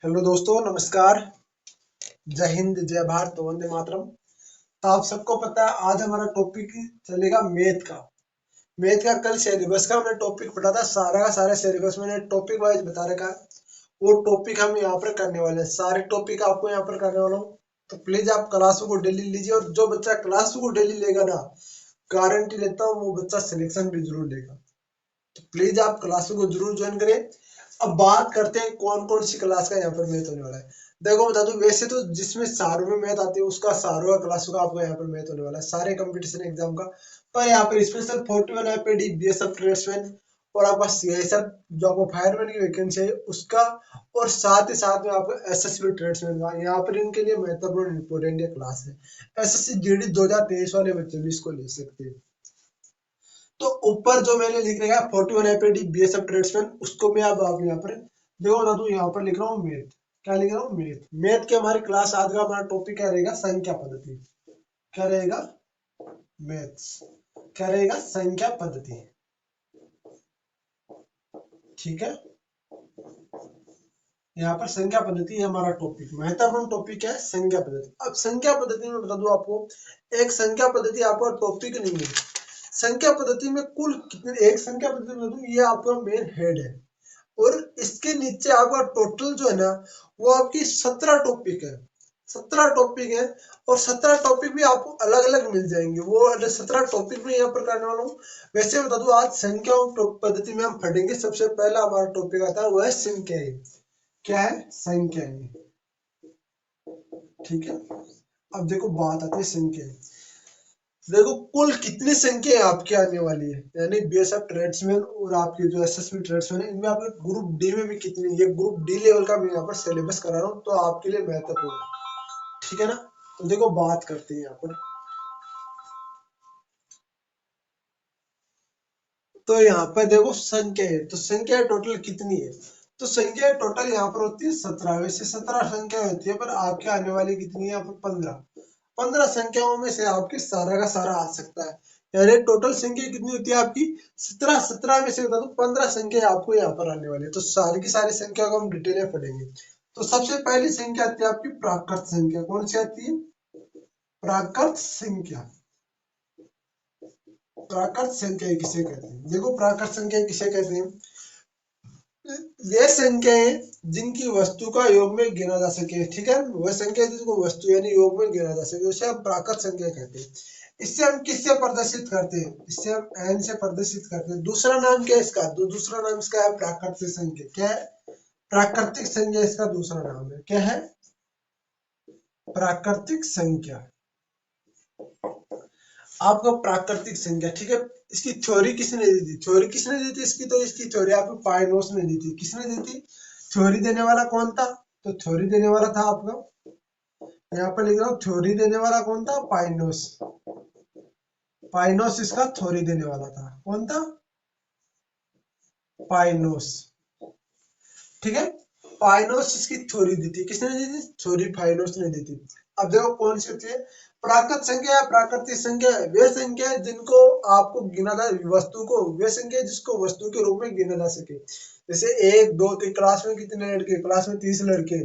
Hello दोस्तों, नमस्कार। जय हिंद, जय भारत, वंदे मातरम। तो आप सबको पता है आज हमारा टॉपिक चलेगा मैथ का। मैथ का कल सिलेबस का हमने टॉपिक पढ़ा था, सारा का सारा सिलेबस मैंने टॉपिक वाइज बता रखा है। वो टॉपिक हम यहाँ पर करने वाले हैं, सारे टॉपिक आपको यहाँ पर करने वाला हूँ। तो प्लीज आप क्लासों को डेली लीजिए, और जो बच्चा क्लासों को डेली लेगा ना, गारंटी लेता हूँ वो बच्चा सिलेक्शन भी जरूर लेगा। तो प्लीज आप क्लासों को जरूर ज्वाइन करें। अब बात करते हैं कौन कौन सी क्लास का यहाँ पर मैथ होने वाला है। देखो बता दूं, वैसे तो जिसमें सारों में मैथ आती है उसका सारों का क्लासों का आपको यहाँ पर मैथ होने वाला है, सारे कंपटीशन एग्जाम का। पर यहाँ पर स्पेशल 41 आईपीडी बीएसएफ ट्रेड्समैन और आपका सीआईएसएफ जो आपको फायरमैन की वैकेंसी है उसका, और साथ ही साथ में आपको एसएसबी ट्रेड्समैन का, यहाँ पर इनके लिए महत्वपूर्ण इंपोर्टेंट क्लास है। एसएससी जीडी 2023 वाले बच्चे भी इसको ले सकते हैं। तो ऊपर जो मैंने लिख रखा है 41 एपीडी बीएसएफ ट्रेड्समैन, उसको मैं अब आप यहाँ पर देखो ना, तो यहाँ पर लिख रहा हूँ मैथ। क्या लिख रहा हूँ? मैथ। मैथ के हमारी क्लास आज का हमारा टॉपिक क्या रहेगा? संख्या पद्धति। क्या रहेगा? मैथ्स। क्या रहेगा? संख्या पद्धति। ठीक है, यहाँ पर संख्या पद्धति है हमारा टॉपिक, महत्वपूर्ण टॉपिक है संख्या पद्धति। अब संख्या पद्धति में बता दूं आपको, एक संख्या पद्धति आपका टॉपिक नहीं है। संख्या पद्धति में कुल कितने, एक संख्या पद्धति में बता दूं, ये आपका मेन हेड है, और इसके नीचे आपका टोटल जो है ना, वो आपकी 17 टॉपिक है। 17 टॉपिक है, और 17 टॉपिक भी आपको अलग अलग मिल जाएंगे। वो 17 टॉपिक में यहाँ पर करने वाला हूँ। वैसे बता दूं, आज संख्याओं पद्धति में हम पढ़ेंगे। सबसे पहला हमारा टॉपिक आता है वो है संख्याएं। क्या है? संख्याएं। ठीक है, अब देखो बात आती है संख्याएं। देखो कुल कितनी संख्या आपकी आने वाली है, यानी बीएसएफ ट्रेड्समैन और आपके जो एसएसबी ट्रेड्समैन है, इनमें आपके ग्रुप डी में भी कितनी, ये ग्रुप डी लेवल का मैं यहाँ पर सिलेबस करा रहा हूँ, तो आपके लिए महत्वपूर्ण है। ठीक है ना? तो देखो बात करते हैं यहाँ पर। तो यहाँ पर देखो संख्या है, तो संख्या टोटल कितनी है? तो संख्या टोटल यहाँ पर होती है 17। वैसे 17 संख्या होती है, पर आपके आने वाली कितनी है यहाँ पर? 15। 15 संख्याओं में से आपके सारा का सारा आ सकता है। यानी टोटल संख्या कितनी होती है आपकी? 17। 17 में से बता दो 15 संख्या आपको यहाँ पर आने वाली है। तो सारी की सारी संख्या को हम डिटेल में पढ़ेंगे। तो सबसे पहली संख्या आती है आपकी प्राकृत संख्या। कौन सी आती है? प्राकृत संख्या। प्राकृत संख्या किसे कहते हैं? देखो प्राकृत संख्या किसे कहते हैं? वे संख्याएं जिनकी वस्तु का योग में गिना जा सके। ठीक है, वह संख्या जिसको वस्तु यानी योग में गिना जा सके उसे हम प्राकृत संख्या कहते हैं। इससे हम किससे प्रदर्शित करते हैं? इससे हम एन से प्रदर्शित करते हैं। दूसरा नाम क्या है इसका? दूसरा नाम इसका है प्राकृतिक संख्या। क्या है? प्राकृतिक संख्या इसका दूसरा नाम है। क्या है? प्राकृतिक संख्या। आपको प्राकृतिक संख्या। ठीक है, इसकी थ्योरी किसने दी थी? थ्योरी किसने दी थी इसकी? तो इसकी थ्योरी आपको पाइनोस ने दी थी। किसने दी थी? थ्योरी देने वाला कौन था? तो थ्योरी देने वाला था आपका, यहाँ पर लिख रहा हूँ, थ्योरी देने वाला कौन था? पाइनोस। पाइनोस इसका थ्योरी देने वाला था। कौन था? पाइनोस। ठीक है, पाइनोस इसकी थ्योरी दी थी। किसने दी थी? थ्योरी पाइनोस ने दी थी। अब देखो कौन सी होती है प्राकृत संख्या या प्राकृतिक संख्या? वे संख्या है जिनको आपको गिना जा, वस्तु को, वे संख्या जिसको वस्तु के रूप में गिना जा सके। जैसे 1 2 3, क्लास में कितने लड़के? क्लास में 30 लड़के,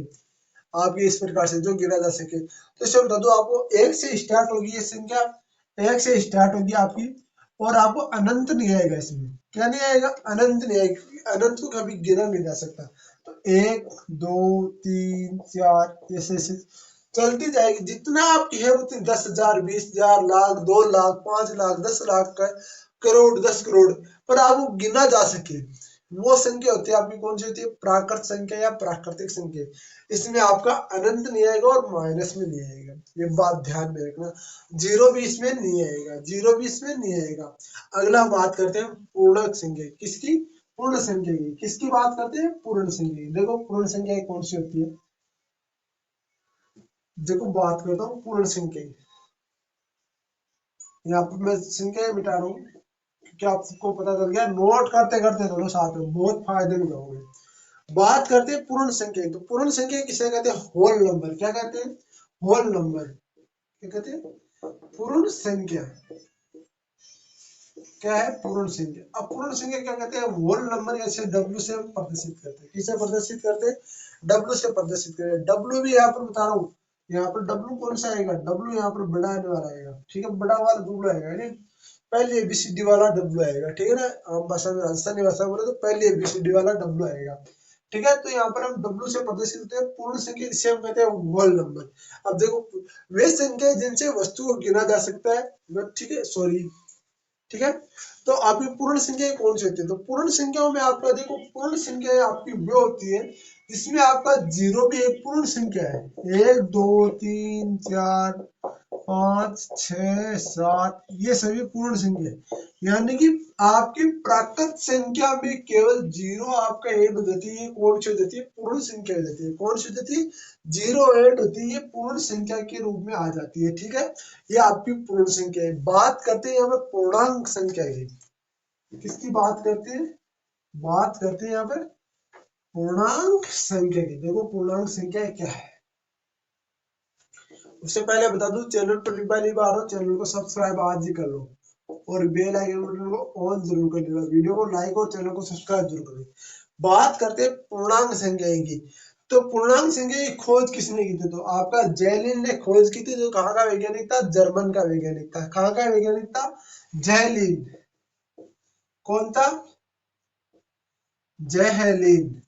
आपके इस प्रकार से जो गिना जा सके। तो इसे बता दो, आपको 1 से स्टार्ट होगी ये संख्या, 1 से स्टार्ट होगी आपकी, और आपको अनंत नहीं आएगा इसमें। क्या नहीं आएगा? अनंत नहीं आएगा, क्योंकि अनंत को कभी गिना नहीं जा सकता। तो 1 2 3 4 ऐसे ऐसे चलती जाएगी, जितना आपकी है उतनी, 10,000 20,000 लाख 2 लाख 5 लाख 10 लाख का करोड़ 10 करोड़, पर आपको गिना जा सके वो संख्या होती है आपकी। कौन सी होती है? प्राकृत संख्या या प्राकृतिक संख्या। इसमें आपका अनंत नहीं आएगा और माइनस में नहीं आएगा, ये बात ध्यान में रखना। जीरो भी इसमें नहीं आएगा, जीरो भी इसमें नहीं आएगा। अगला बात करते हैं पूर्णांक संख्या। किसकी? पूर्ण संख्या की। किसकी बात करते हैं? पूर्ण संख्या की। देखो पूर्ण संख्या कौन सी होती है? देखो बात करता हूँ पूर्ण संख्या की। यहाँ पर मैं संख्या मिटा रहा हूँ क्योंकि आप सबको पता चल गया, नोट करते करते दोनों साथ में बहुत फायदे में जाओगे। बात करते हैं पूर्ण संख्या की। तो पूर्ण संख्या किसे कहते हैं? Whole number. क्या कहते हैं? Whole number. क्या कहते हैं? पूर्ण संख्या। क्या है, पूर्ण संख्या। अब पूर्ण संख्या क्या कहते हैं, होल नंबर ऐसे डब्ल्यू से हम प्रदर्शित करते हैं। किसे प्रदर्शित करते हैं, डब्ल्यू से प्रदर्शित करते हैं। डब्ल्यू भी यहाँ पर बता रहा हूँ, यहाँ पर डब्ल्यू कौन सा आएगा, डब्ल्यू यहाँ पर बड़ा आने वाला आएगा, ठीक है, बड़ा वाला डब्ल्यू आएगा, यानी पहले एबीसीडी वाला डब्ल्यू आएगा, ठीक है ना। आम भाषा में, राजस्थानी भाषा में बोले तो पहले एबीसीडी वाला डब्ल्यू आएगा, ठीक है। तो यहाँ पर हम डब्ल्यू से प्रदर्शित होते हैं पूर्ण संख्या, जिसे हम कहते हैं होल नंबर। अब देखो, वे संख्या जिनसे वस्तु को गिना जा सकता है, ठीक है, सॉरी, ठीक है। तो आपकी पूर्ण संख्या कौन सी होती है, तो पूर्ण संख्याओं में आपका देखो, पूर्ण संख्या आपकी वो होती है जिसमें आपका जीरो भी एक पूर्ण संख्या है। 1 2 3 4 5 6 7 ये सभी पूर्ण संख्या है। यानी कि आपकी प्राकृत संख्या में केवल जीरो आपका ऐड हो जाती है, कौन सी हो जाती है, पूर्ण संख्या हो जाती है। कौन सी हो जाती है, जीरो ऐड होती है, पूर्ण संख्या के रूप में आ जाती है, ठीक है। ये आपकी पूर्ण संख्या है। बात करते हैं यहाँ पे पूर्णांक संख्या की, किसकी बात करते हैं, बात करते हैं यहाँ पर पूर्णांक संख्या की। देखो पूर्णांक संख्या क्या है, उससे पहले बता दूं, चैनल पर पहली बार हो, चैनल को सब्सक्राइब आज ही कर लो और बेल आइकन बटन को ऑन जरूर कर लेना, वीडियो को लाइक और चैनल को सब्सक्राइब जरूर करें। बात करते हैं पूर्णांक संख्या की। तो पूर्णांक संख्या की खोज किसने की थी, तो आपका जेलिन ने खोज की थी, जो कहाँ का वैज्ञानिक था, जर्मन का वैज्ञानिक था। कहाँ का वैज्ञानिक था, जेलिन। कौन था, जेहलिन,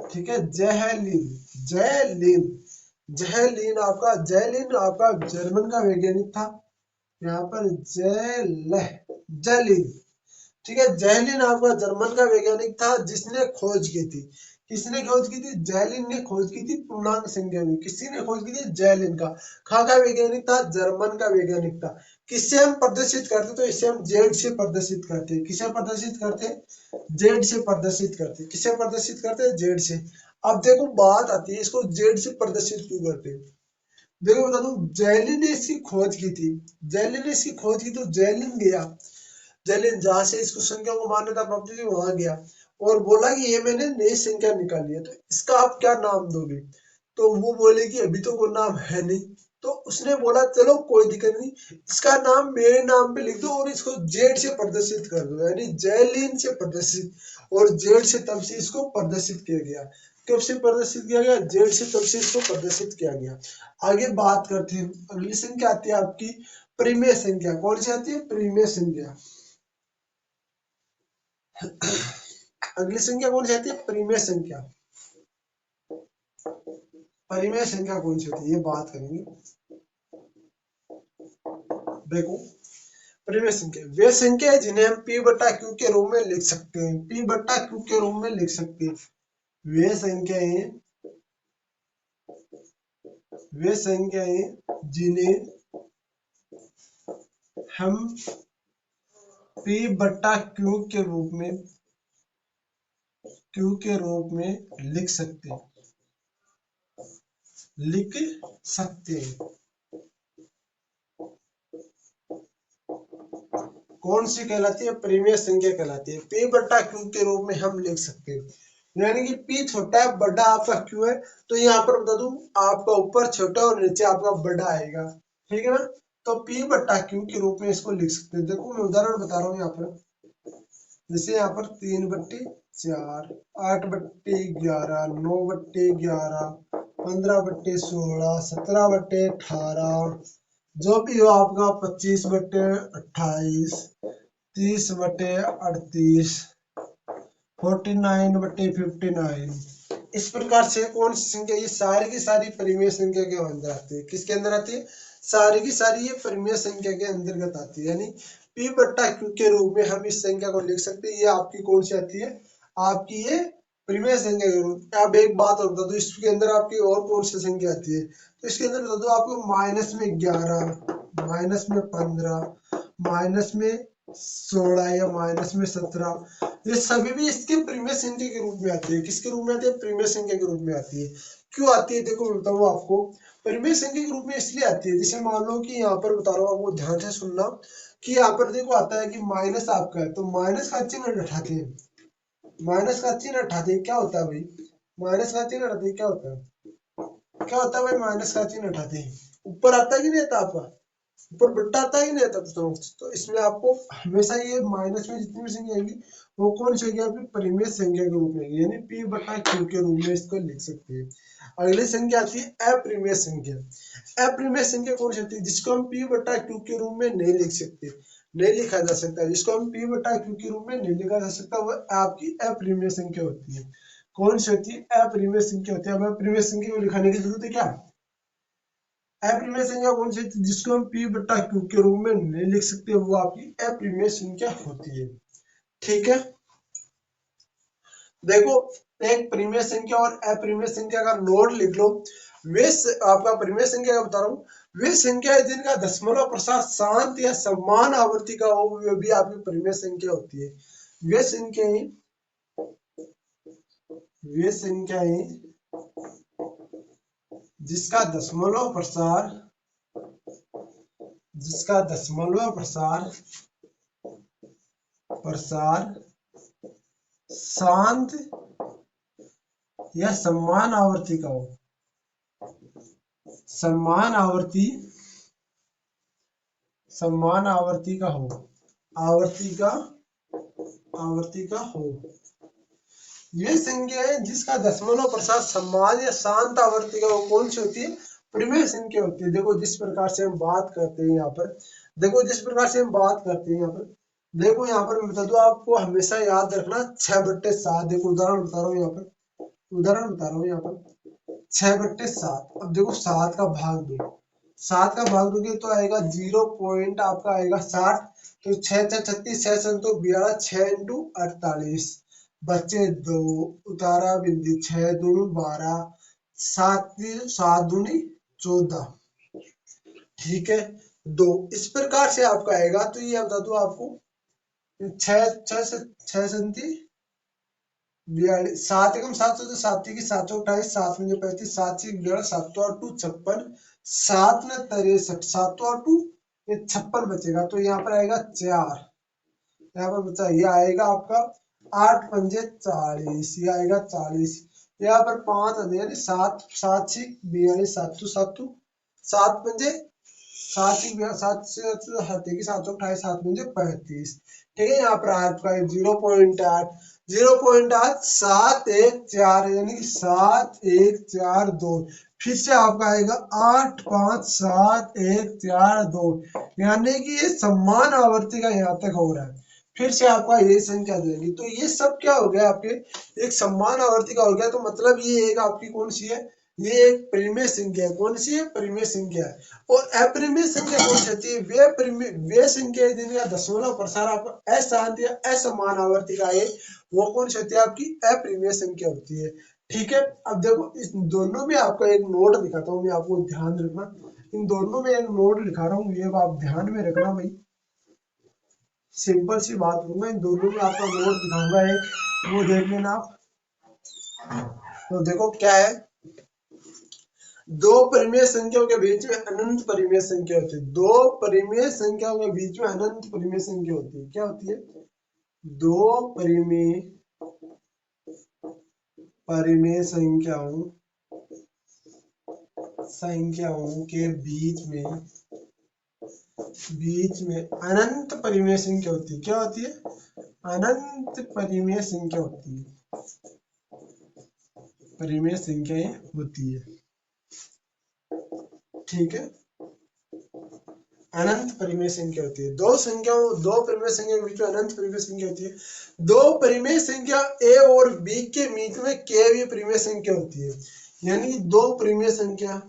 ठीक है, जेहलिन, जेलिन, जेलिन आपका जर्मन का वैज्ञानिक था। यहाँ पर जेलिन, ठीक है, जेलिन आपका जर्मन का वैज्ञानिक था, जिसने खोज की थी, किसने खोज की थी, जेलिन ने खोज की थी पूर्णांक संख्या में। किसी ने खोज की थी, जेलिन का। कहाँ का वैज्ञानिक था, जर्मन का वैज्ञानिक था। किससे हम प्रदर्शित करते, तो इसे हम जेड से प्रदर्शित करते हैं। किसे प्रदर्शित करते हैं, जेड से प्रदर्शित करते हैं। किसे प्रदर्शित करते हैं, जेड से। अब देखो बात आती है, इसको जेड से प्रदर्शित क्यों करते हैं। देखो बता दूं, जेलिन ने इसकी खोज की थी, जेलिन ने इसकी खोज की, तो जेलिन गया, जेलिन जहां से इसको संख्या को मान्यता प्राप्त थी वहां गया और बोला कि ये मैंने नई संख्या निकाली है, तो इसका आप क्या नाम दोगे। तो वो बोले कि अभी तो कोई नाम है नहीं। तो उसने बोला चलो कोई दिक्कत नहीं, इसका नाम मेरे नाम पे लिख दो और इसको जेड से प्रदर्शित कर दो, यानी जेलिन से प्रदर्शित, और जेड से तब से इसको प्रदर्शित किया गया। कब से प्रदर्शित किया गया, जेड से तब से इसको प्रदर्शित किया गया। आगे बात करते हैं, अगली संख्या आती है आपकी परिमेय संख्या। कौन सी आती है, परिमेय संख्या। अगली संख्या कौन सी आती है, परिमेय संख्या। परिमेय संख्या कौन सी होती है, ये बात करेंगे। देखो, परिमेय संख्या वे संख्या है जिन्हें हम p बटा q के रूप में लिख सकते हैं, p बटा q के रूप में लिख सकते हैं। वे संख्याएं, वे संख्याएं जिन्हें हम p बटा q के रूप में, q के रूप में लिख सकते हैं, लिख सकते हैं। कौन सी कहलाती है, परिमेय संख्या कहलाती है। p बटा q के रूप में हम लिख सकते हैं, यानी कि p छोटा है, बड़ा आपका q है, तो यहाँ पर बता दूं आपका ऊपर छोटा और नीचे आपका बड़ा आएगा, ठीक है ना। तो p बटा q के रूप में इसको लिख सकते हैं। देखो मैं उदाहरण बता रहा हूँ यहाँ पर, जैसे यहाँ पर 3/4, 8/11, 9/11, 15/16, 17/18, जो भी हो आपका 25/28, 30/38, 49/59। इस प्रकार से कौन सी संख्या, ये सारी की सारी परिमेय संख्या के अंदर आती है। किसके अंदर आती है, सारी की सारी ये परिमेय संख्या के अंतर्गत आती है, यानी p बट्टा q के रूप में हम इस संख्या को लिख सकते हैं। ये आपकी कौन सी आती है, आपकी ये परिमेय संख्या के रूप। अब एक बात और बता दो, इसके अंदर आपकी और कौन सी संख्या आती है, तो इसके अंदर बता दो आपको -11, -15, -16 या -17, ये सभी भी इसके परिमेय संख्या के रूप में आती है। किसके रूप में आती है, परिमेय संख्या के रूप में आती है। क्यों आती है, देखो बताऊँ आपको, परिमेय संख्या के रूप में इसलिए आती है, जैसे मान लो कि यहाँ पर बता रहा हूँ आपको, ध्यान से सुनना, कि यहाँ पर देखो आता है कि माइनस आपका है, तो माइनस का चिन्ह हटाते हैं, माइनस का चिन्ह हटाते हैं, क्या होता है भाई, माइनस का चिन्ह हटाते हैं, क्या होता है भाई, माइनस का चिन्ह हटाते हैं, ऊपर आता है कि नहीं आता आपका, ऊपर बट्टा आता ही नहीं आता तो इसमें आपको हमेशा ये माइनस में जितनी भी संख्या आएगी वो कौन सी होगी आपकी परिमेय संख्या के रूप में, यानी p बटा q के रूप में इसको लिख सकते हैं। अगली संख्या आती है अपरिमेय संख्या। अपरिमेय संख्या कौन सी होती है, जिसको हम p बटा q के रूप में नहीं लिख सकते, नहीं लिखा जा सकता, जिसको हम p बटा q के रूप में नहीं लिखा जा सकता, वो आपकी अपरिमेय संख्या होती है। कौन सी होती है, अपरिमेय संख्या होती है। अब अपरिमेय संख्या को लिखाने की जरूरत है क्या, अपरिमेय संख्या कौन सी होती है, जिसको हम p बटा q के रूप में नहीं लिख सकते, वो आपकी अपरिमेय संख्या होती है। ठीक है, देखो एक परिमेय संख्या और अपरिमेय संख्या का नोट लिख लो। वे आपका परिमेय संख्या का बता रहा हूँ, वे संख्या जिनका दशमलव प्रसाद शांत या समान आवृत्ति का हो, वे भी आपकी परिमेय संख्या होती है। वे संख्याएं जिसका दशमलव प्रसार शांत या समान आवृत्ति का हो, समान आवृत्ति का हो, ये संख्या है जिसका दशमलव प्रसाद समान या शांत आवृत्ति का हो, कौन सी होती है, परिमेय संख्या होती है। देखो जिस प्रकार से हम बात करते हैं यहाँ पर, देखो जिस प्रकार से हम बात करते हैं यहाँ पर, देखो यहाँ पर मैं बता दूं आपको, हमेशा याद रखना 6/7। देखो उदाहरण बता रहा हूँ यहाँ पर 6/7। अब देखो 7 का भाग दो, 7 का भाग दोगे तो आएगा 0 पॉइंट आपका आएगा 60, तो 6 6 36, 6 तो 42, 6 इंटू 48, बच्चे 2, उतारा बिंदु 6 दूनी 12, 7 दूनी 14। ठीक है, 2 इस प्रकार से आपका आएगा। तो ये बता दो आपको 6 42, 7 एकम 7 तो 7 की 7 28, 7 में 35, 7 से 42, 7 8 56, 7 में 63, 7 8 ये 56 बचेगा, तो यहाँ पर आएगा 4, यहाँ पर बचा ये आएगा आपका 8 पंजे 40, ये आएगा 40, यहाँ पर 5 यानी 7 7 6 42, 7 पंजे 7 से 7 28, 7 पंजे 35। ठीक है, यहाँ पर आपका 0.8 7 1 4 यानी 7 1 4 2, फिर से आपका आएगा 8 5 7 1 4 2, यानी कि ये समान आवर्ती का यहाँ तक हो रहा है। फिर से आपका ये संख्या देगी, तो ये सब क्या हो गया आपके, एक समान आवर्ती का हो गया। तो मतलब ये एक आपकी कौन सी है, ये एक परिमेय संख्या है। कौन सी है, परिमेय संख्या है। और अपरिमेय संख्या कौन सी होती है, वे संख्या जिनका दशमलव प्रसार आपका अशांत या असमान आवर्ती का है, वो कौन सी होती है, आपकी अपरिमेय संख्या होती है। ठीक है, अब देखो इस दोनों में आपका एक नोट दिखाता हूँ मैं, आपको ध्यान रखना, इन दोनों में एक नोट लिखा रहा हूँ, ये आप ध्यान में रखना भाई। सिंपल सी बात करूंगा, इन दोनों में आपका नोट दिखाऊंगा एक, वो देख लेना आप। तो देखो क्या है, दो परिमेय संख्याओं के बीच में अनंत परिमेय संख्या होती है। दो परिमेय संख्याओं के बीच में अनंत परिमेय संख्या होती है। क्या होती है, दो परिमेय संख्याओं के बीच में अनंत परिमेय संख्या होती है। क्या होती है, अनंत परिमेय संख्या होती है, परिमेय संख्याएं होती है। ठीक है, अनंत परिमेय संख्या होती है। दो परिमेय संख्या के बीच में अनंत परिमेय संख्या होती है। दो परिमेय संख्या a और b के बीच में k भी परिमेय संख्या होती है। यानी दो परिमेय संख्या,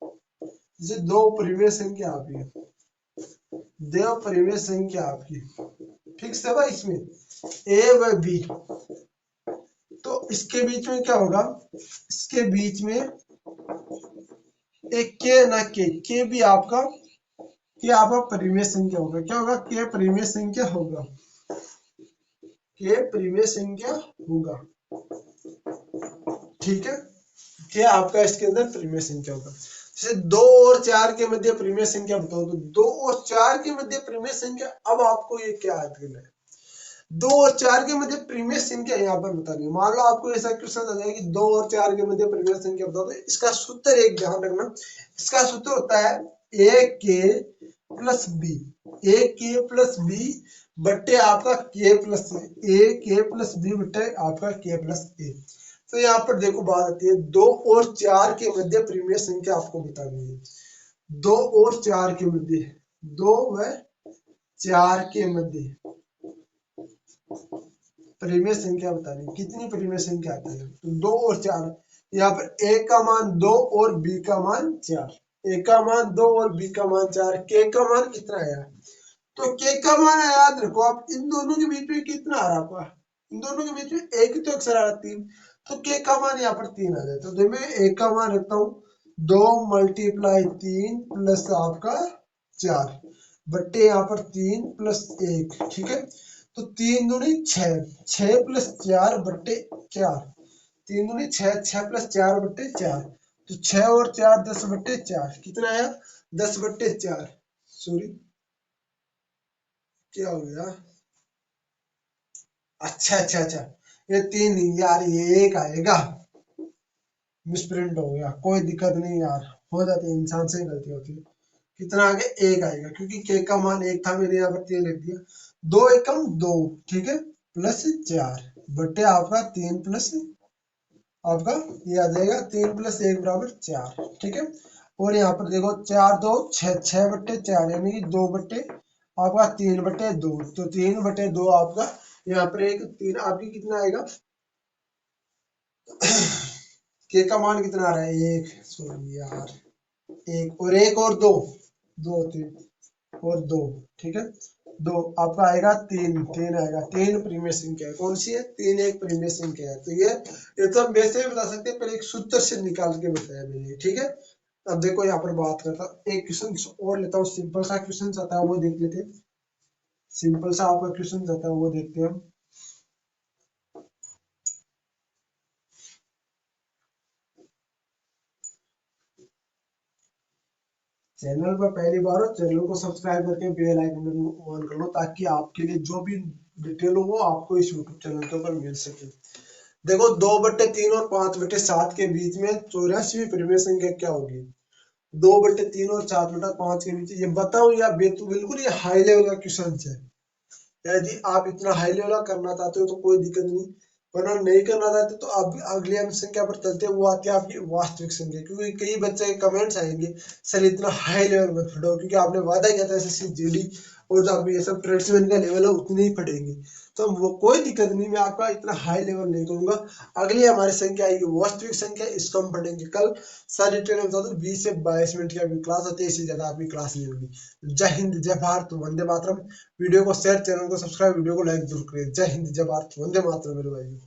जैसे दो परिमेय संख्या आपकी, दो परिमेय संख्या आपकी फिक्स है भाई, इसमें a व b, तो इसके बीच में क्या होगा, इसके बीच में एक के भी आपका, ये आपका परिमेय संख्या होगा। क्या होगा, के परिमेय संख्या होगा, के परिमेय संख्या होगा। ठीक है, क्या आपका इसके अंदर परिमेय संख्या होगा। जैसे 2 और 4 के मध्य परिमेय संख्या बताओ, तो 2 और 4 के मध्य परिमेय संख्या, अब आपको ये क्या याद करना है, 2 और 4 के मध्य परिमेय संख्या यहाँ पर बतानी है। मान लो आपको ऐसा क्वेश्चन आ जाए कि 2 और 4 के मध्य परिमेय संख्या बताओ, तो इसका सूत्र एक ध्यान रखना, इसका सूत्र होता है a के प्लस बी, ए के प्लस बी बट्टे आपका के प्लस ए के प्लस बी बट्टे आपका के प्लस ए। तो यहाँ पर देखो बात आती है 2 और 4 के मध्य परिमेय संख्या आपको बतानी है। 2 और 4 के मध्य, 2 व 4 के मध्य परिमेय संख्या बतानी, कितनी परिमेय संख्या आती है। तो 2 और 4, यहाँ पर ए का मान 2 और बी का मान 4, ए का मान 2 और बी का मान 4, के का मान कितना आया, तो के का मान याद रखो आप, इन दोनों के बीच में कितना आ रहा आपका, इन दोनों के बीच में एक ही तो अक्षर आ रहा 3, तो के का मान यहाँ पर 3 आ जाए। तो मैं ए का मान रखता हूँ 2 मल्टीप्लाई 3 प्लस आपका 4 बट्टे यहाँ पर 3 प्लस 1, ठीक है। तो 3 दूनी 6, 6 प्लस 4 बट्टे 4, 3 दूनी 6, 6 प्लस 4 बट्टे 4, तो 6 और 4 10 बट्टे 4, कितना आया 10 बट्टे 4, सॉरी क्या हो गया, अच्छा ये 3 यार, ये 1 आएगा, मिसप्रिंट हो गया, कोई दिक्कत नहीं यार, हो जाती है, इंसान से गलती होती है। कितना आगे 1 आएगा, क्योंकि के का मान 1 था, मैंने यहाँ पर 3 लिख दिया, 2 एकम 2, ठीक है, प्लस 4 बट्टे आपका 3 प्लस आपका ये आ जाएगा 3 प्लस 1 बराबर 4, ठीक है। और यहाँ पर देखो 4 2 6, 6 बट्टे 4 यानी कि 2 बट्टे आपका 3 बट्टे 2, तो 3 बट्टे 2 आपका यहाँ पर एक 3 आपकी कितना आएगा के का मान कितना आ रहा है 1, सॉरी यार 1 और 1 और 2, 2 3 और 2, ठीक है, 2 आपका आएगा 3, 3 आएगा, 3 परिमेय संख्या है, कौन सी है 3 एक परिमेय संख्या है। तो ये तो हम वैसे भी बता सकते हैं, पर एक सूत्र से निकाल के बताया मैंने, ठीक है। अब देखो यहाँ पर बात करता हूँ, एक क्वेश्चन और लेता हूँ, सिंपल सा क्वेश्चन आता है वो देख लेते हैं, सिंपल सा आपका क्वेश्चन आता है वो देखते हैं हम। चैनल पर पहली बार हो, चैनल को सब्सक्राइब करके बेल आइकन ऑन कर लो, ताकि आपके लिए जो भी डिटेल हो वो आपको इस यूट्यूब चैनल के ऊपर मिल सके। देखो 2/3 और 5/7 के बीच में 84वीं परिमेय संख्या क्या होगी। 2/3 और 7/5 के बीच ये बताओ या बिल्कुल ये हाई लेवल का क्वेश्चन है। यदि आप इतना हाई लेवल का करना चाहते हो तो कोई दिक्कत नहीं, वरना नहीं करना चाहते तो आप अगली संख्या पर चलते, वो आती है आपकी वास्तविक संख्या। क्योंकि कई बच्चे के कमेंट्स आएंगे सर इतना हाई लेवल में पढ़ो, क्योंकि आपने वादा किया था एसएससी जीडी और जो अभी ये सब ट्रेड्समैन का लेवल है उतने ही पढ़ेंगे। तो वो कोई दिक्कत नहीं, मैं आपका इतना हाई लेवल नहीं करूंगा। अगली हमारी संख्या आएगी वास्तविक संख्या, इसको हम पढ़ेंगे कल। सारी डिटेल में बता दो, 20 से 22 मिनट की आपकी क्लास होती है, इससे ज्यादा आपकी क्लास नहीं होगी। जय हिंद, जय भारत, वंदे मातरम। वीडियो को शेयर, चैनल को सब्सक्राइब, वीडियो को लाइक जरूर करें। जय हिंद, जय भारत, वंदे मातरम मेरे भाई।